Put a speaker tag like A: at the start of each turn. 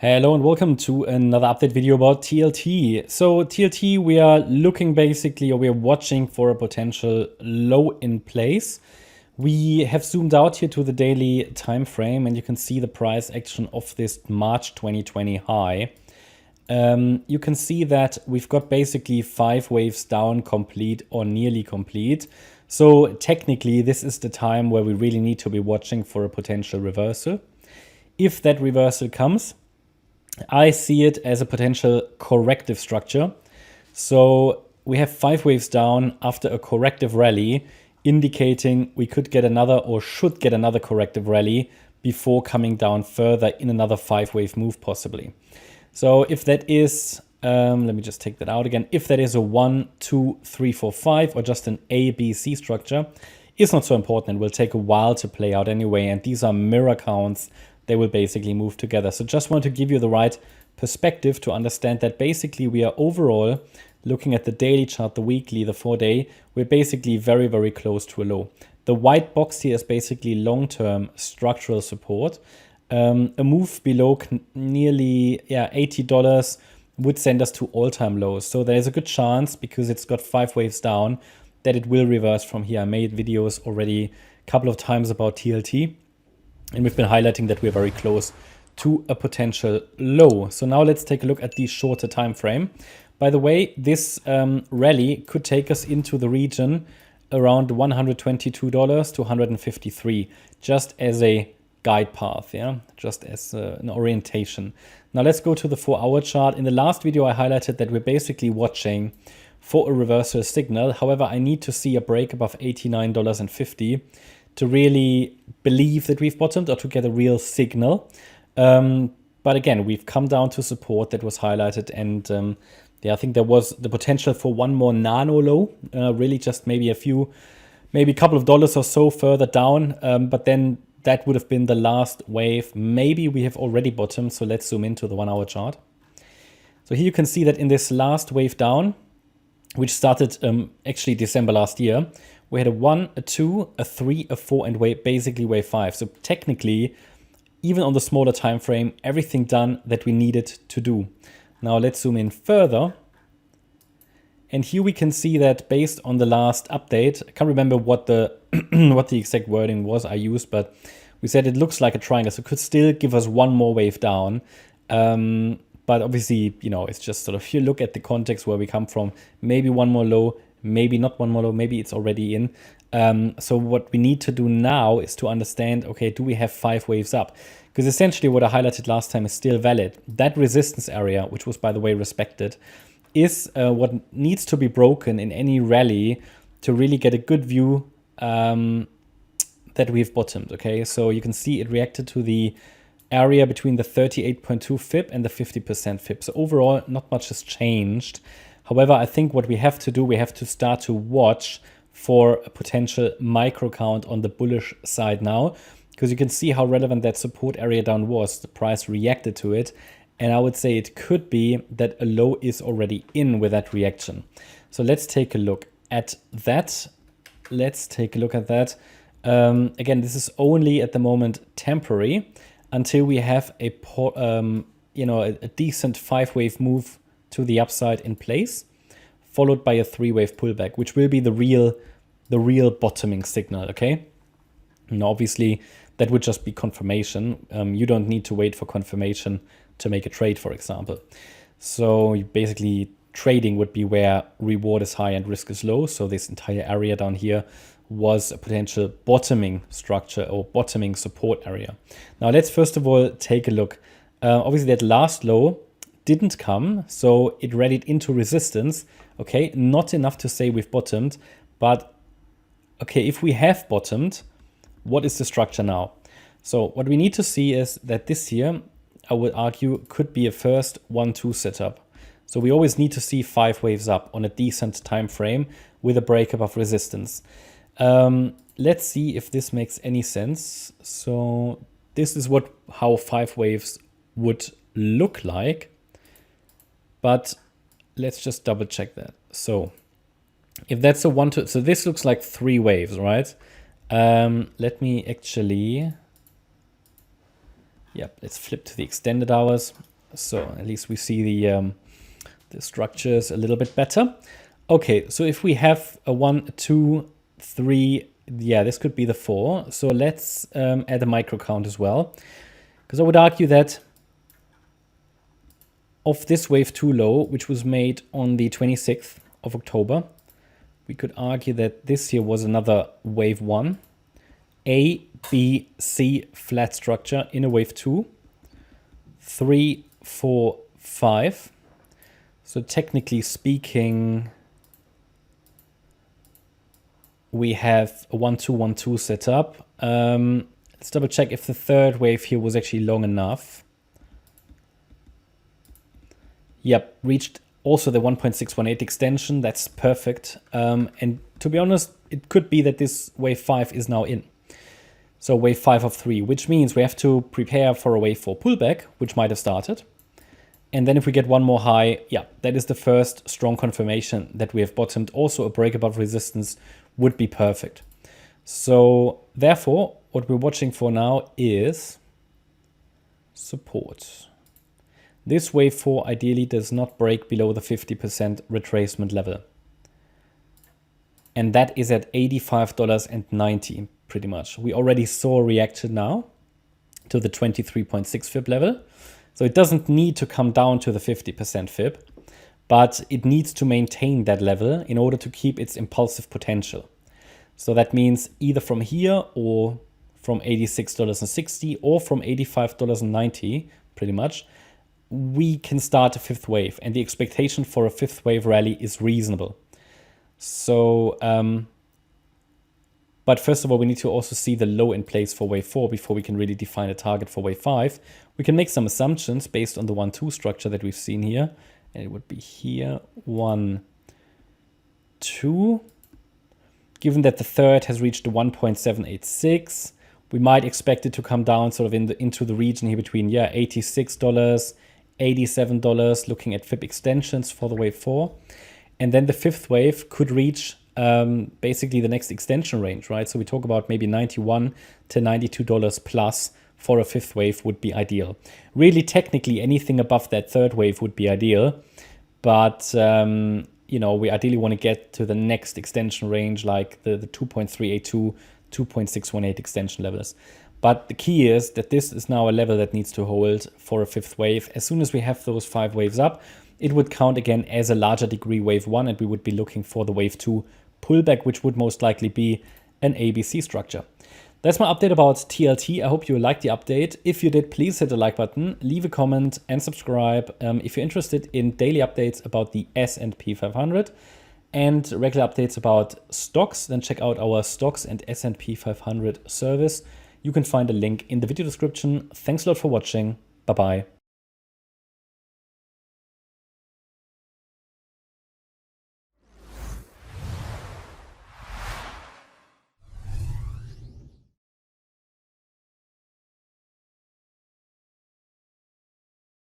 A: Hello and welcome to another update video about TLT. So TLT, we are looking basically, or we are watching for a potential low in place. We have zoomed out here to the daily time frame and you can see the price action of this March 2020 high. You can see that we've got basically 5 waves down complete or nearly complete. So technically this is the time where we really need to be watching for a potential reversal. If that reversal comes, I see it as a potential corrective structure. So we have 5 waves down after a corrective rally, indicating we could get another or should get another corrective rally before coming down further in another 5-wave move possibly. So if that is, let me just take that out again. If that is a 1, 2, 3, 4, 5 or just an A, B, C structure, it's not so important. It will take a while to play out anyway. And these are mirror counts. They will basically move together. So just want to give you the right perspective to understand that basically we are overall looking at the daily chart, the weekly, the 4-day, we're basically very, very close to a low. The white box here is basically long-term structural support. A move below nearly $80 would send us to all-time lows. So there's a good chance, because it's got 5 waves down, that it will reverse from here. I made videos already a couple of times about TLT. And we've been highlighting that we're very close to a potential low. So now let's take a look at the shorter time frame. By the way, this rally could take us into the region around $122 to $153, just as a guide path, yeah, just as an orientation. Now let's go to the 4-hour chart. In the last video, I highlighted that we're basically watching for a reversal signal. However, I need to see a break above $89.50 to really believe that we've bottomed or to get a real signal. But again, we've come down to support that was highlighted. And I think there was the potential for one more nano low, really just maybe a couple of dollars or so further down. But then that would have been the last wave. Maybe we have already bottomed. So let's zoom into the 1-hour chart. So here you can see that in this last wave down, which started actually December last year, we had a 1, a 2, a 3, a 4, and basically wave 5. So technically, even on the smaller time frame, everything done that we needed to do. Now let's zoom in further. And here we can see that based on the last update, I can't remember what the what the exact wording was I used, but we said it looks like a triangle, so it could still give us one more wave down. But obviously, it's just sort of, if you look at the context where we come from, maybe one more low, maybe not one more low, maybe it's already in. So what we need to do now is to understand, okay, do we have 5 waves up? Because essentially what I highlighted last time is still valid. That resistance area, which was, by the way, respected, is what needs to be broken in any rally to really get a good view that we've bottomed, okay? So you can see it reacted to the area between the 38.2 FIB and the 50% FIB. So overall, not much has changed. However, I think what we have to do, we have to start to watch for a potential micro count on the bullish side now, because you can see how relevant that support area down was. The price reacted to it. And I would say it could be that a low is already in with that reaction. So let's take a look at that. Again, this is only at the moment temporary until we have a decent 5-wave move to the upside in place, followed by a 3-wave pullback, which will be the real bottoming signal, okay? Now, obviously, that would just be confirmation. You don't need to wait for confirmation to make a trade, for example. So basically, trading would be where reward is high and risk is low. So this entire area down here was a potential bottoming structure or bottoming support area. Now, let's first of all take a look. Obviously, that last low didn't come, so it rallied into resistance. Okay, not enough to say we've bottomed, but okay, if we have bottomed, what is the structure now? So what we need to see is that this here, I would argue, could be a first 1-2 setup. So we always need to see 5 waves up on a decent time frame with a break above resistance. Let's see if this makes any sense. So this is how 5 waves would look like. But let's just double check that. So if that's a 1-2, so this looks like 3 waves, right? Let me actually, let's flip to the extended hours. So at least we see the structures a little bit better. Okay, so if we have a 1, 2, 3, yeah, this could be the 4. So let's add a micro count as well. Because I would argue that of this wave 2 low, which was made on the 26th of October, we could argue that this here was another wave 1. A, B, C flat structure in a wave 2. 3, 4, 5. So technically speaking, we have a 1, 2, 1, 2 set up. Let's double check if the third wave here was actually long enough. Yep, reached also the 1.618 extension. That's perfect. And to be honest, it could be that this wave 5 is now in. So wave 5 of 3, which means we have to prepare for a wave 4 pullback, which might have started. And then if we get one more high, yeah, that is the first strong confirmation that we have bottomed. Also a break above resistance would be perfect. So therefore, what we're watching for now is support. This wave 4 ideally does not break below the 50% retracement level. And that is at $85.90 pretty much. We already saw a reaction now to the 23.6 fib level. So it doesn't need to come down to the 50% fib, but it needs to maintain that level in order to keep its impulsive potential. So that means either from here or from $86.60 or from $85.90 pretty much, we can start a fifth wave, and the expectation for a fifth wave rally is reasonable. So, but first of all, we need to also see the low in place for wave 4 before we can really define a target for wave 5. We can make some assumptions based on the 1-2 structure that we've seen here. And it would be here, 1, 2. Given that the third has reached the 1.786, we might expect it to come down sort of into the region here between, yeah, $86, $87, looking at fib extensions for the wave 4. And then the fifth wave could reach basically the next extension range, right? So we talk about maybe $91 to $92 plus for a fifth wave would be ideal. Really, technically, anything above that third wave would be ideal. But, you know, we ideally want to get to the next extension range, like the 2.382, 2.618 extension levels. But the key is that this is now a level that needs to hold for a fifth wave. As soon as we have those 5 waves up, it would count again as a larger degree wave 1, and we would be looking for the wave 2 pullback, which would most likely be an ABC structure. That's my update about TLT. I hope you liked the update. If you did, please hit the like button, leave a comment and subscribe. If you're interested in daily updates about the S&P 500 and regular updates about stocks, then check out our stocks and S&P 500 service. You can find a link in the video description. Thanks a lot for watching. Bye-bye.